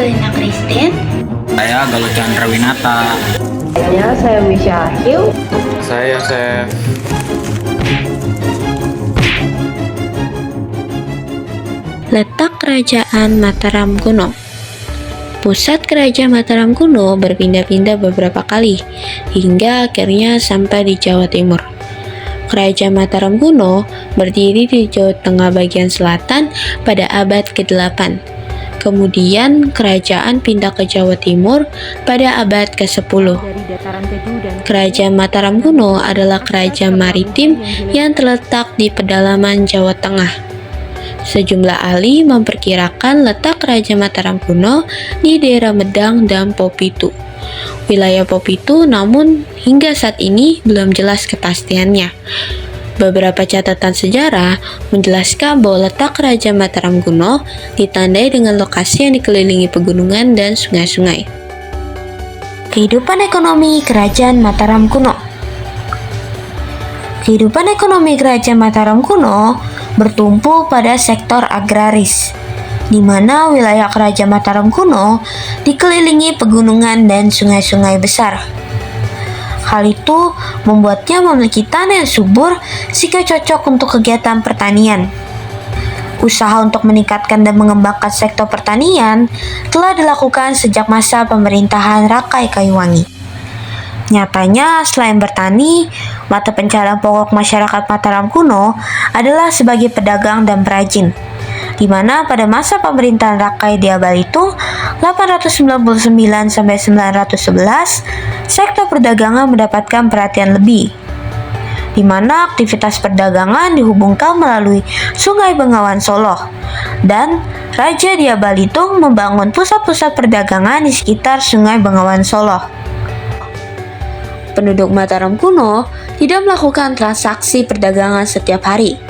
Angelina Christine. Saya Galuh Chandra Winata. Saya Misha Akhil. Saya Chef. Letak Kerajaan Mataram kuno. Pusat Kerajaan Mataram kuno berpindah-pindah beberapa kali, hingga akhirnya sampai di Jawa Timur. Kerajaan Mataram kuno berdiri di Jawa Tengah bagian selatan pada abad ke-8. Kemudian kerajaan pindah ke Jawa Timur pada abad ke-10. Kerajaan Mataram kuno adalah kerajaan maritim yang terletak di pedalaman Jawa Tengah. Sejumlah ahli memperkirakan letak Kerajaan Mataram kuno di daerah Medang dan Popitu. Wilayah Popitu namun hingga saat ini belum jelas kepastiannya. Beberapa catatan sejarah menjelaskan bahwa letak Kerajaan Mataram kuno ditandai dengan lokasi yang dikelilingi pegunungan dan sungai-sungai. Kehidupan ekonomi Kerajaan Mataram kuno. Kehidupan ekonomi Kerajaan Mataram kuno bertumpu pada sektor agraris, di mana wilayah Kerajaan Mataram kuno dikelilingi pegunungan dan sungai-sungai besar. Hal itu membuatnya memiliki tanah yang subur sehingga cocok untuk kegiatan pertanian. Usaha untuk meningkatkan dan mengembangkan sektor pertanian telah dilakukan sejak masa pemerintahan Rakai Kayuwangi. Nyatanya, selain bertani, mata pencaharian pokok masyarakat Mataram kuno adalah sebagai pedagang dan perajin, di mana pada masa pemerintahan Rakai di abad itu 899 sampai 911, sektor perdagangan mendapatkan perhatian lebih, di mana aktivitas perdagangan dihubungkan melalui Sungai Bengawan Solo, dan Raja Dyabalitung membangun pusat-pusat perdagangan di sekitar Sungai Bengawan Solo. Penduduk Mataram kuno tidak melakukan transaksi perdagangan setiap hari,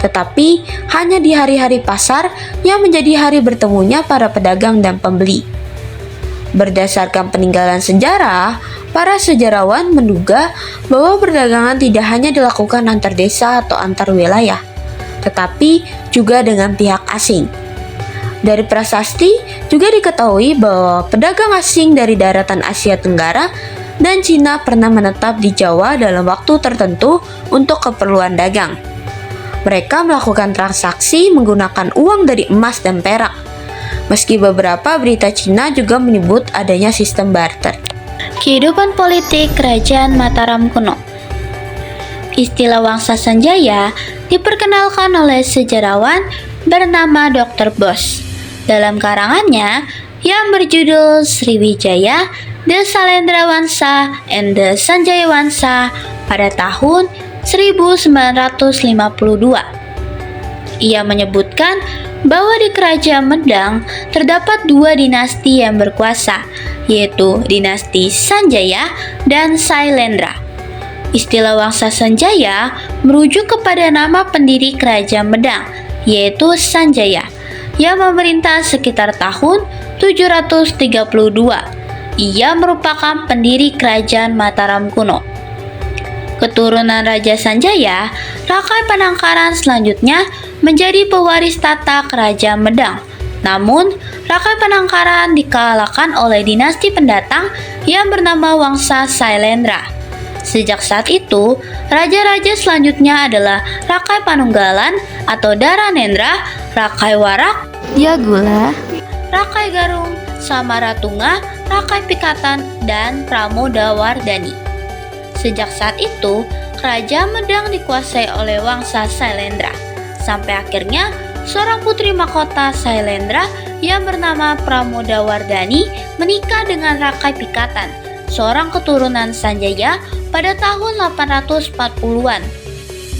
tetapi hanya di hari-hari pasar yang menjadi hari bertemunya para pedagang dan pembeli. Berdasarkan peninggalan sejarah, para sejarawan menduga bahwa perdagangan tidak hanya dilakukan antar desa atau antar wilayah, tetapi juga dengan pihak asing. Dari prasasti juga diketahui bahwa pedagang asing dari daratan Asia Tenggara dan Cina pernah menetap di Jawa dalam waktu tertentu untuk keperluan dagang. Mereka melakukan transaksi menggunakan uang dari emas dan perak, meski beberapa berita Cina juga menyebut adanya sistem barter. Kehidupan politik Kerajaan Mataram kuno. Istilah Wangsa Sanjaya diperkenalkan oleh sejarawan bernama Dr. Bos dalam karangannya yang berjudul Sriwijaya, The Sailendra Wansa and the Sanjaya Wansa pada tahun 1952. Ia menyebutkan bahwa di Kerajaan Medang terdapat dua dinasti yang berkuasa, yaitu dinasti Sanjaya dan Sailendra. Istilah Wangsa Sanjaya merujuk kepada nama pendiri Kerajaan Medang, yaitu Sanjaya, yang memerintah sekitar tahun 732. Ia merupakan pendiri Kerajaan Mataram kuno. Keturunan Raja Sanjaya, Rakai Panangkaran selanjutnya menjadi pewaris tata Kerajaan Medang. Namun, Rakai Panangkaran dikalahkan oleh dinasti pendatang yang bernama Wangsa Sailendra. Sejak saat itu, raja-raja selanjutnya adalah Rakai Panunggalan atau Daranendra, Rakai Warak, Yagula, Rakai Garung, Samaratunga, Rakai Pikatan, dan Pramodawardhani. Sejak saat itu, Kerajaan Medang dikuasai oleh Wangsa Sailendra, sampai akhirnya seorang putri mahkota Sailendra yang bernama Pramodawardhani menikah dengan Rakai Pikatan, seorang keturunan Sanjaya pada tahun 840-an.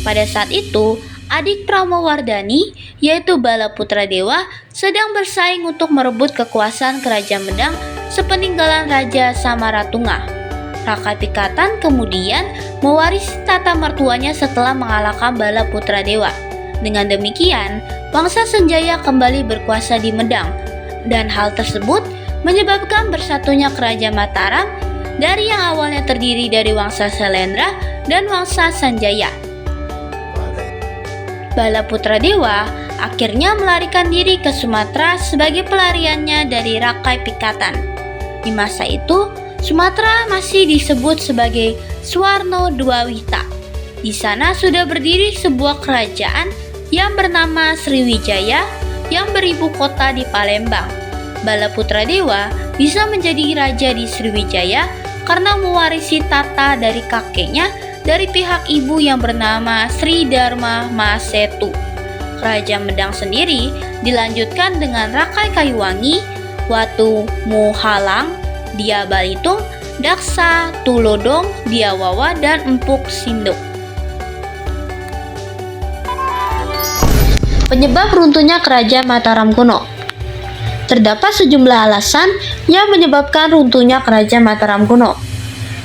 Pada saat itu, adik Pramodawardhani, yaitu Balaputra Dewa, sedang bersaing untuk merebut kekuasaan Kerajaan Medang sepeninggalan Raja Samaratunga. Rakai Pikatan kemudian mewarisi tata mertuanya setelah mengalahkan Balaputra Dewa. Dengan demikian, Wangsa Sanjaya kembali berkuasa di Medang, dan hal tersebut menyebabkan bersatunya Kerajaan Mataram dari yang awalnya terdiri dari Wangsa Sailendra dan Wangsa Sanjaya. Balaputra Dewa akhirnya melarikan diri ke Sumatera sebagai pelariannya dari Rakai Pikatan. Di masa itu, Sumatera masih disebut sebagai Suwarno Dwawita. Di sana sudah berdiri sebuah kerajaan yang bernama Sriwijaya yang beribu kota di Palembang. Balaputra Dewa bisa menjadi raja di Sriwijaya karena mewarisi tata dari kakeknya dari pihak ibu yang bernama Sri Dharma Masetu. Kerajaan Medang sendiri dilanjutkan dengan Rakai Kayuwangi, Watu Muhalang, Dia Balitung, Daksa, Tulodong, Diawawa, dan Empuk Sindok. Penyebab runtuhnya Kerajaan Mataram kuno. Terdapat sejumlah alasan yang menyebabkan runtuhnya Kerajaan Mataram kuno.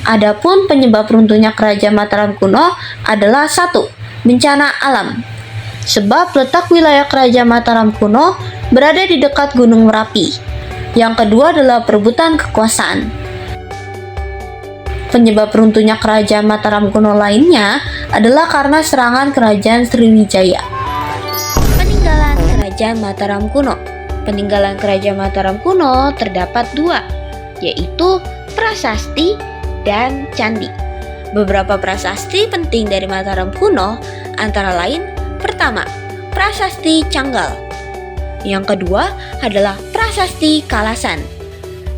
Adapun penyebab runtuhnya Kerajaan Mataram kuno adalah 1. Bencana alam. Sebab letak wilayah Kerajaan Mataram kuno berada di dekat Gunung Merapi. Yang kedua adalah perebutan kekuasaan. Penyebab runtuhnya Kerajaan Mataram kuno lainnya adalah karena serangan Kerajaan Sriwijaya. Peninggalan Kerajaan Mataram kuno. Peninggalan Kerajaan Mataram kuno terdapat 2, yaitu prasasti dan candi. Beberapa prasasti penting dari Mataram kuno antara lain: pertama, prasasti Canggal. Yang kedua adalah prasasti Kalasan.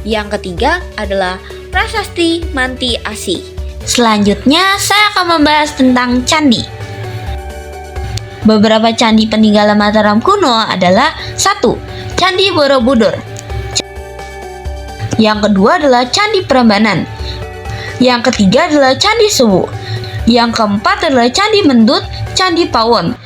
Yang ketiga adalah prasasti Manti Asi. Selanjutnya, saya akan membahas tentang candi. Beberapa candi peninggalan Mataram kuno adalah 1. Candi Borobudur. Yang kedua adalah Candi Prambanan. Yang ketiga adalah Candi Suwu. Yang keempat adalah Candi Mendut, Candi Pawon.